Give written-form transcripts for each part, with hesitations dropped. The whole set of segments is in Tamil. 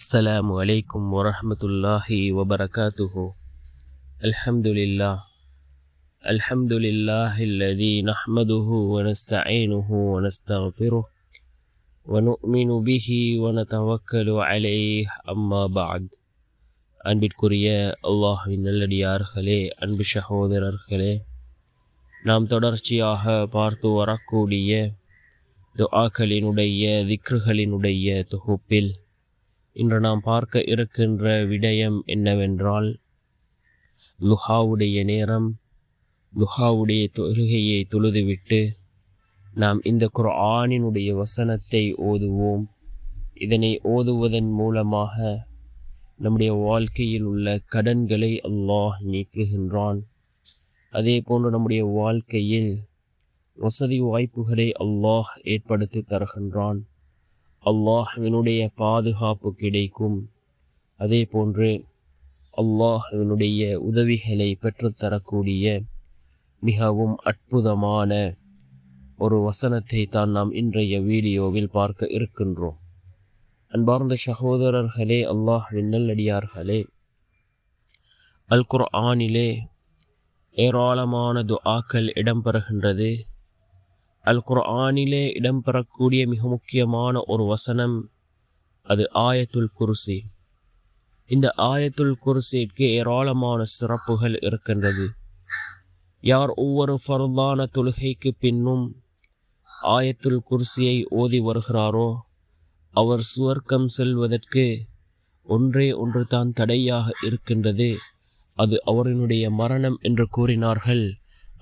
السلام عليكم ورحمة الله وبركاته. الحمد لله الذي نحمده ونستعينه ونستغفره ونؤمن به ونتوكل عليه. أما بعد. அன்பிற்குரிய அல்லாஹ்வின் நல்லடியார்களே, அன்பு சகோதரர்களே, நாம் தொடர்ச்சியாக பார்த்து வரக்கூடிய துஆக்களினுடைய திக்ருகளினுடைய தொகுப்பில் இன்று நாம் பார்க்க இருக்கின்ற விடயம் என்னவென்றால், லுஹாவுடைய நேரம், லுஹாவுடைய தொழுகையை தொழுதுவிட்டு நாம் இந்த குர்ஆனினுடைய வசனத்தை ஓதுவோம். இதனை ஓதுவதன் மூலமாக நம்முடைய வாழ்க்கையில் உள்ள கடன்களை அல்லாஹ் நீக்குகின்றான். அதே போன்று நம்முடைய வாழ்க்கையில் வசதி வாய்ப்புகளை அல்லாஹ் ஏற்படுத்தி தருகின்றான். அல்லாஹ்வினுடைய பாதுகாப்பு கிடைக்கும். அதே போன்று அல்லாஹ்வினுடைய உதவிகளை பெற்றுத்தரக்கூடிய மிகவும் அற்புதமான ஒரு வசனத்தை தான் நாம் இன்றைய வீடியோவில் பார்க்க இருக்கின்றோம். அன்பார்ந்த சகோதரர்களே, அல்லாஹ்வின் நல்லடியார்களே, அல் குர்ஆனிலே ஏராளமான துஆக்கள் இடம்பெறுகின்றது. அல் குர்ஆனிலே இடம்பெறக்கூடிய மிக முக்கியமான ஒரு வசனம் அது ஆயத்துல் குர்சி. இந்த ஆயத்துல் குர்சிக்கு ஏராளமான சிறப்புகள் இருக்கின்றது. யார் ஒவ்வொரு ஃபர்தான தொழுகைக்கு பின்னும் ஆயத்துல் குர்சியை ஓதி வருகிறாரோ அவர் சுவர்க்கம் செல்வதற்கு ஒன்றே ஒன்று தான் தடையாக இருக்கின்றது, அது அவரினுடைய மரணம் என்று கூறினார்கள்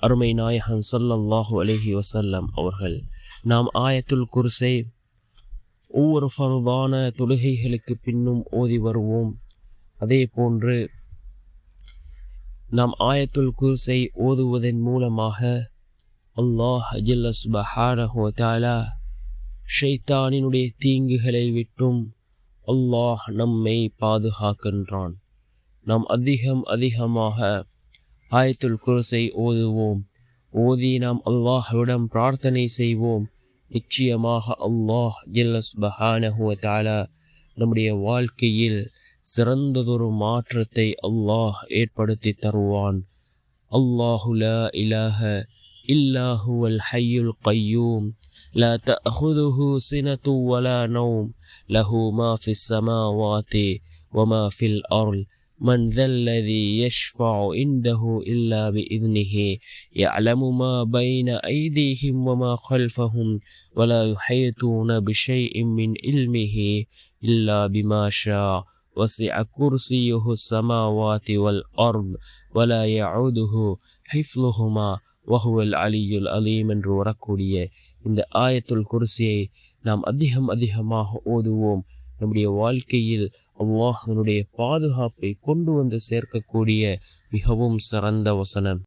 அருமை நாயகம் ஸல்லல்லாஹு அலைஹி வஸல்லம் அவர்கள். நாம் ஆயத்துல் குர்ஸை ஒவ்வொரு ஃபர்தான தொழுகைகளுக்கு பின்னும் ஓதி வருவோம். அதே போன்று நாம் ஆயத்துல் குர்ஸை ஓதுவதன் மூலமாக அல்லாஹ் ஜல்ல சுப்ஹானஹு வ தஆலா ஷைத்தானினுடைய தீங்குகளை விட்டும் அல்லாஹ் நம்மை பாதுகாக்கின்றான். நாம் அதிகமாக ஆயத்துல் குர்ஸை ஓதுவோம். ஓதி நாம் அல்லாஹ்விடம் பிரார்த்தனை செய்வோம். நிச்சயமாக அல்லாஹ் ஜல்ல சுப்ஹானஹு வ தஆலா நம்முடைய வாழ்க்கையில் சிறந்ததொரு மாற்றத்தை அல்லாஹ் ஏற்படுத்தி தருவான். அல்லாஹு லா இலாஹ இல்லா ஹுவல் ஹய்யுல் கய்யூம் லா தஅஹுதுஹு சினத்து வலா நௌம் லஹு மா ஃபிஸ் ஸமாவாதி வ மா ஃபில் அர்ள் من ذا الذي يشفع عنده إلا بإذنه يعلم ما بين أيديهم وما خلفهم ولا يحيطون بشيء من علمه إلا بما شاء وسع كرسيه السماوات والأرض ولا يعوده حفظهما وهو العلي العليم என்று வரக்கூடிய இந்த ஆயத்துல் குர்சியை நாம் அதிகமாக ஓதுவோம். நம்முடைய வாழ்க்கையில் அல்லாஹ்வினுடைய பாதுகாப்பை கொண்டு வந்து சேர்க்கக்கூடிய மிகவும் சிறந்த வசனம்.